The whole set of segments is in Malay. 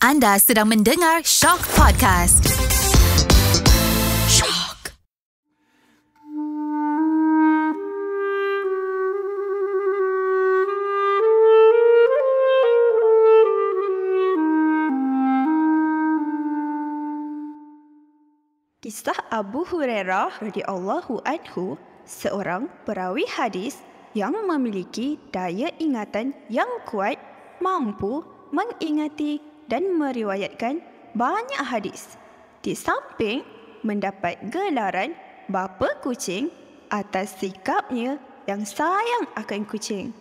Anda sedang mendengar Shock Podcast. Shock. Kisah Abu Hurairah radhiyallahu anhu, seorang perawi hadis yang memiliki daya ingatan yang kuat, mampu mengingati dan meriwayatkan banyak hadis. Di samping mendapat gelaran bapa kucing atas sikapnya yang sayang akan kucing.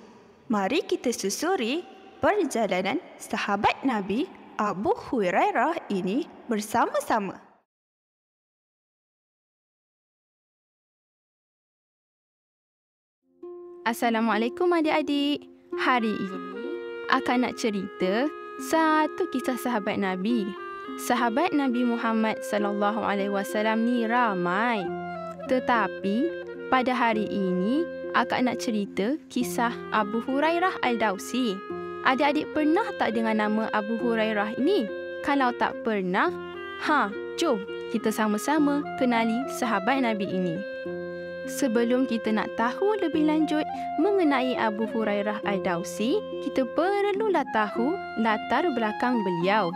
Mari kita susuri perjalanan sahabat Nabi Abu Hurairah ini bersama-sama. Assalamualaikum adik-adik. Hari ini akan nak cerita satu kisah sahabat Nabi. Sahabat Nabi Muhammad sallallahu alaihi wasallam ni ramai. Tetapi pada hari ini akan nak cerita kisah Abu Hurairah Al-Dawsi. Adik-adik pernah tak dengar nama Abu Hurairah ini? Kalau tak pernah, jom kita sama-sama kenali sahabat Nabi ini. Sebelum kita nak tahu lebih lanjut mengenai Abu Hurairah Al-Dawsi, kita perlulah tahu latar belakang beliau.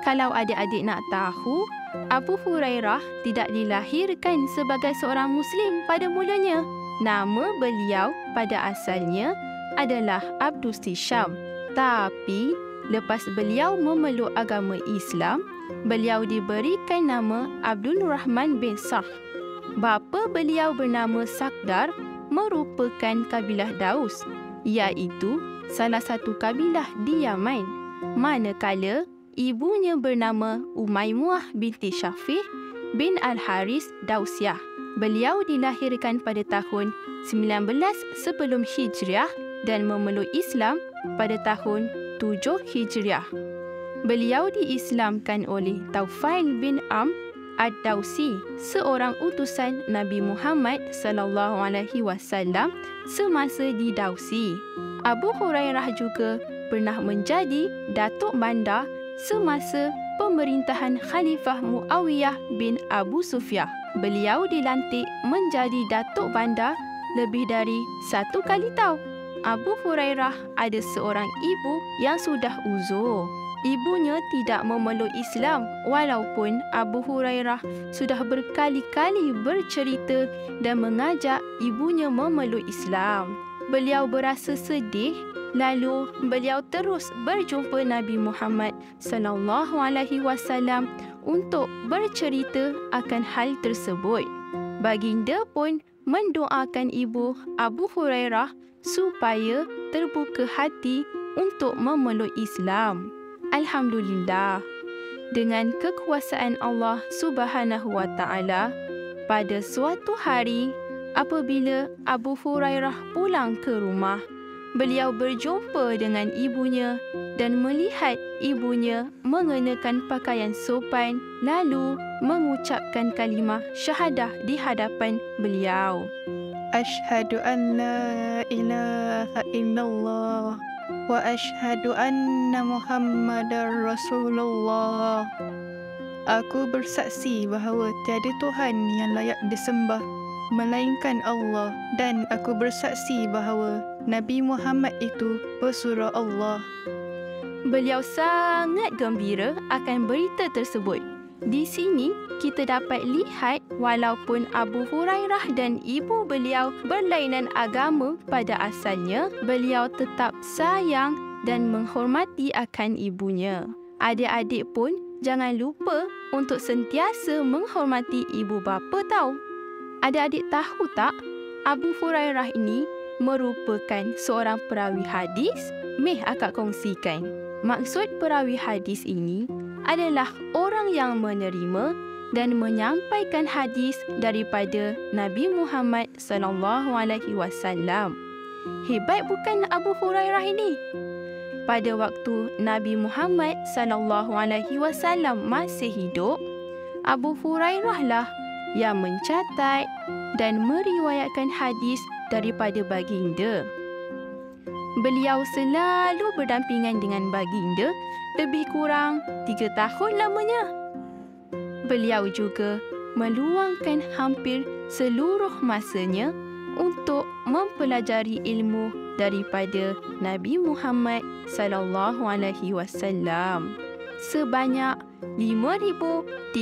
Kalau adik-adik nak tahu, Abu Hurairah tidak dilahirkan sebagai seorang Muslim pada mulanya. Nama beliau pada asalnya adalah Abdus Syam. Tapi lepas beliau memeluk agama Islam, beliau diberikan nama Abdul Rahman bin Sah. Bapa beliau bernama Sakdar, merupakan kabilah Daus, iaitu salah satu kabilah di Yaman. Manakala ibunya bernama Umaymuah binti Syafih bin Al-Haris Dausyah. Beliau dilahirkan pada tahun 19 sebelum Hijriah dan memeluk Islam pada tahun 7 Hijriah. Beliau diislamkan oleh Taufail bin Ad-Dawsi, seorang utusan Nabi Muhammad sallallahu alaihi wasallam semasa di Dawsi. Abu Hurairah juga pernah menjadi datuk bandar semasa pemerintahan Khalifah Muawiyah bin Abu Sufyan. Beliau dilantik menjadi datuk bandar lebih dari 1 kali tau. Abu Hurairah ada seorang ibu yang sudah uzur. Ibunya tidak memeluk Islam walaupun Abu Hurairah sudah berkali-kali bercerita dan mengajak ibunya memeluk Islam. Beliau berasa sedih, lalu beliau terus berjumpa Nabi Muhammad sallallahu alaihi wasallam untuk bercerita akan hal tersebut. Baginda pun mendoakan ibu Abu Hurairah supaya terbuka hati untuk memeluk Islam. Alhamdulillah, dengan kekuasaan Allah Subhanahu wa Ta'ala, pada suatu hari apabila Abu Hurairah pulang ke rumah, beliau berjumpa dengan ibunya dan melihat ibunya mengenakan pakaian sopan lalu mengucapkan kalimah syahadah di hadapan beliau. Asyhadu an la ilaha illallah wa asyhadu anna Muhammadar Rasulullah. Aku bersaksi bahawa tiada Tuhan yang layak disembah melainkan Allah, dan aku bersaksi bahawa Nabi Muhammad itu pesuruh Allah. Beliau sangat gembira akan berita tersebut. Di sini kita dapat lihat walaupun Abu Hurairah dan ibu beliau berlainan agama pada asalnya, beliau tetap sayang dan menghormati akan ibunya. Adik-adik pun jangan lupa untuk sentiasa menghormati ibu bapa tau. Adik-adik tahu tak, Abu Hurairah ini merupakan seorang perawi hadis? Akak kongsikan. Maksud perawi hadis ini adalah orang yang menerima dan menyampaikan hadis daripada Nabi Muhammad sallallahu alaihi wasallam. Hebat bukan Abu Hurairah ini? Pada waktu Nabi Muhammad sallallahu alaihi wasallam masih hidup, Abu Hurairah lah yang mencatat dan meriwayatkan hadis daripada baginda. Beliau selalu berdampingan dengan baginda lebih kurang 3 tahun lamanya. Beliau juga meluangkan hampir seluruh masanya untuk mempelajari ilmu daripada Nabi Muhammad sallallahu alaihi wasallam. Sebanyak 5,374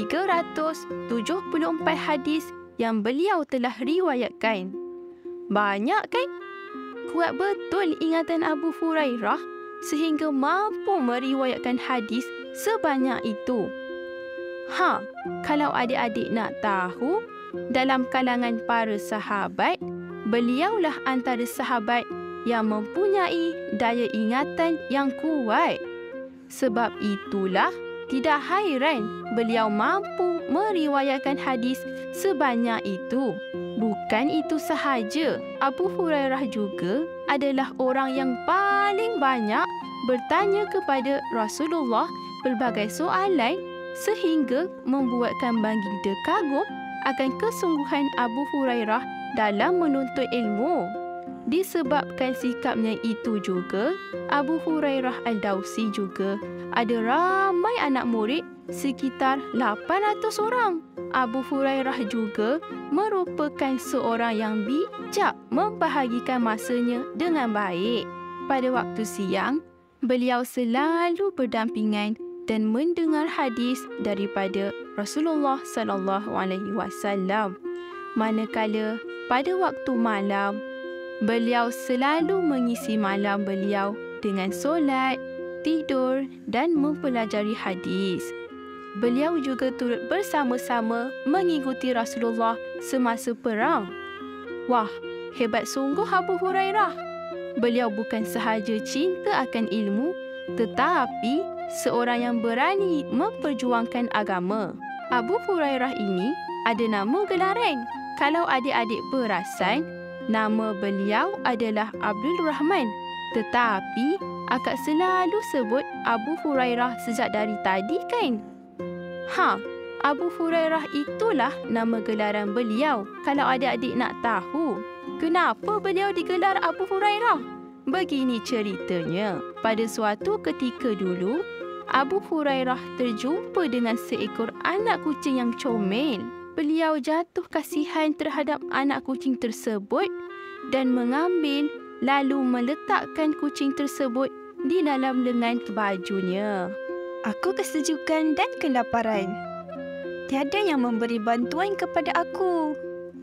hadis yang beliau telah riwayatkan. Banyak kan? Kuat betul ingatan Abu Hurairah sehingga mampu meriwayatkan hadis sebanyak itu. Kalau adik-adik nak tahu, dalam kalangan para sahabat, beliaulah antara sahabat yang mempunyai daya ingatan yang kuat. Sebab itulah tidak hairan beliau mampu meriwayatkan hadis sebanyak itu. Bukan itu sahaja, Abu Hurairah juga adalah orang yang paling banyak bertanya kepada Rasulullah pelbagai soalan sehingga membuatkan baginda kagum akan kesungguhan Abu Hurairah dalam menuntut ilmu. Disebabkan sikapnya itu juga, Abu Hurairah Al-Dawsi juga ada ramai anak murid, sekitar 800 orang. Abu Hurairah juga merupakan seorang yang bijak membahagikan masanya dengan baik. Pada waktu siang, beliau selalu berdampingan dan mendengar hadis daripada Rasulullah sallallahu alaihi wasallam. Manakala pada waktu malam, beliau selalu mengisi malam beliau dengan solat, tidur dan mempelajari hadis. Beliau juga turut bersama-sama mengikuti Rasulullah semasa perang. Wah, hebat sungguh Abu Hurairah. Beliau bukan sahaja cinta akan ilmu, tetapi seorang yang berani memperjuangkan agama. Abu Hurairah ini ada nama gelaran. Kalau adik-adik perasan, nama beliau adalah Abdul Rahman. Tetapi akak selalu sebut Abu Hurairah sejak dari tadi kan? Abu Hurairah itulah nama gelaran beliau. Kalau adik-adik nak tahu, kenapa beliau digelar Abu Hurairah? Begini ceritanya. Pada suatu ketika dulu, Abu Hurairah terjumpa dengan seekor anak kucing yang comel. Beliau jatuh kasihan terhadap anak kucing tersebut dan mengambil lalu meletakkan kucing tersebut di dalam lengan bajunya. Aku kesejukan dan kelaparan. Tiada yang memberi bantuan kepada aku.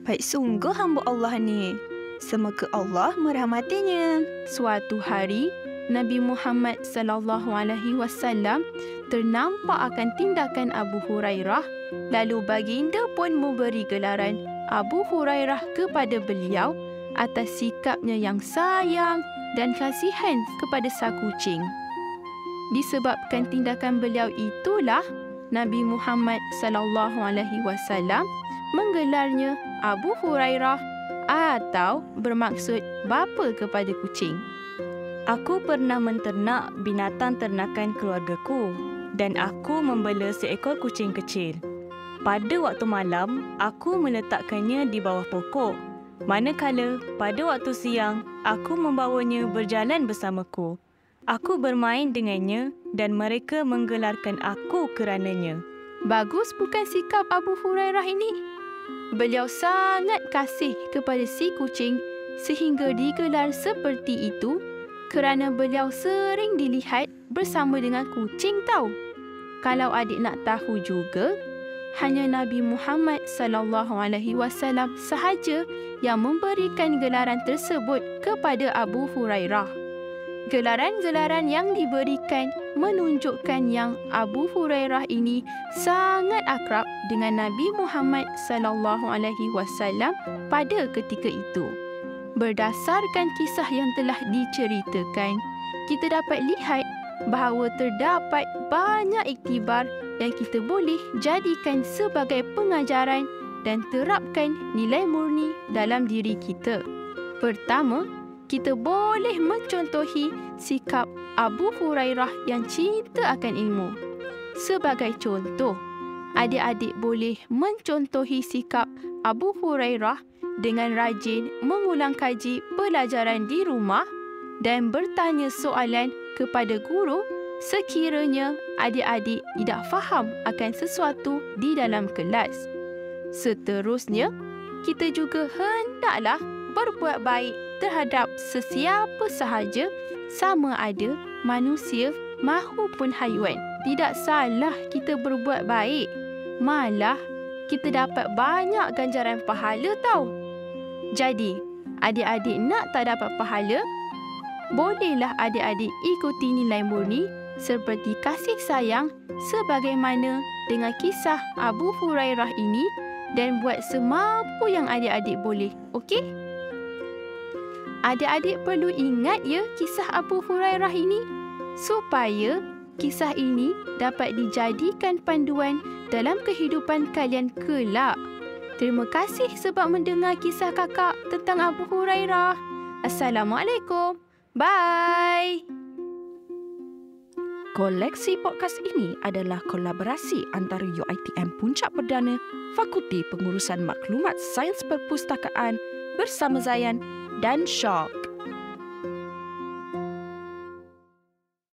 Baik sungguh hamba Allah ni. Semoga Allah merahmatinya. Suatu hari, Nabi Muhammad sallallahu alaihi wasallam ternampak akan tindakan Abu Hurairah, lalu baginda pun memberi gelaran Abu Hurairah kepada beliau atas sikapnya yang sayang dan kasihan kepada sang kucing. Disebabkan tindakan beliau itulah Nabi Muhammad sallallahu alaihi wasallam menggelarnya Abu Hurairah atau bermaksud bapa kepada kucing. Aku pernah menternak binatang ternakan keluargaku dan aku membela seekor kucing kecil. Pada waktu malam, aku meletakkannya di bawah pokok. Manakala pada waktu siang, aku membawanya berjalan bersamaku. Aku bermain dengannya dan mereka menggelarkan aku kerananya. Bagus bukan sikap Abu Hurairah ini? Beliau sangat kasih kepada si kucing sehingga digelar seperti itu kerana beliau sering dilihat bersama dengan kucing tahu. Kalau adik nak tahu juga, hanya Nabi Muhammad sallallahu alaihi wasallam sahaja yang memberikan gelaran tersebut kepada Abu Hurairah. Gelaran-gelaran yang diberikan menunjukkan yang Abu Hurairah ini sangat akrab dengan Nabi Muhammad sallallahu alaihi wasallam pada ketika itu. Berdasarkan kisah yang telah diceritakan, kita dapat lihat bahawa terdapat banyak iktibar yang kita boleh jadikan sebagai pengajaran dan terapkan nilai murni dalam diri kita. Pertama, kita boleh mencontohi sikap Abu Hurairah yang cinta akan ilmu. Sebagai contoh, adik-adik boleh mencontohi sikap Abu Hurairah dengan rajin mengulang kaji pelajaran di rumah dan bertanya soalan kepada guru sekiranya adik-adik tidak faham akan sesuatu di dalam kelas. Seterusnya, kita juga hendaklah berbuat baik terhadap sesiapa sahaja, sama ada manusia mahupun haiwan. Tidak salah kita berbuat baik, malah kita dapat banyak ganjaran pahala tau. Jadi, adik-adik nak tak dapat pahala, bolehlah adik-adik ikuti nilai murni seperti kasih sayang sebagaimana dengan kisah Abu Hurairah ini dan buat semampu yang adik-adik boleh. Okey? Adik-adik perlu ingat ya kisah Abu Hurairah ini supaya kisah ini dapat dijadikan panduan dalam kehidupan kalian kelak. Terima kasih sebab mendengar kisah kakak tentang Abu Hurairah. Assalamualaikum. Bye. Koleksi podcast ini adalah kolaborasi antara UiTM Puncak Perdana, Fakulti Pengurusan Maklumat Sains Perpustakaan bersama Zayan dan Syah.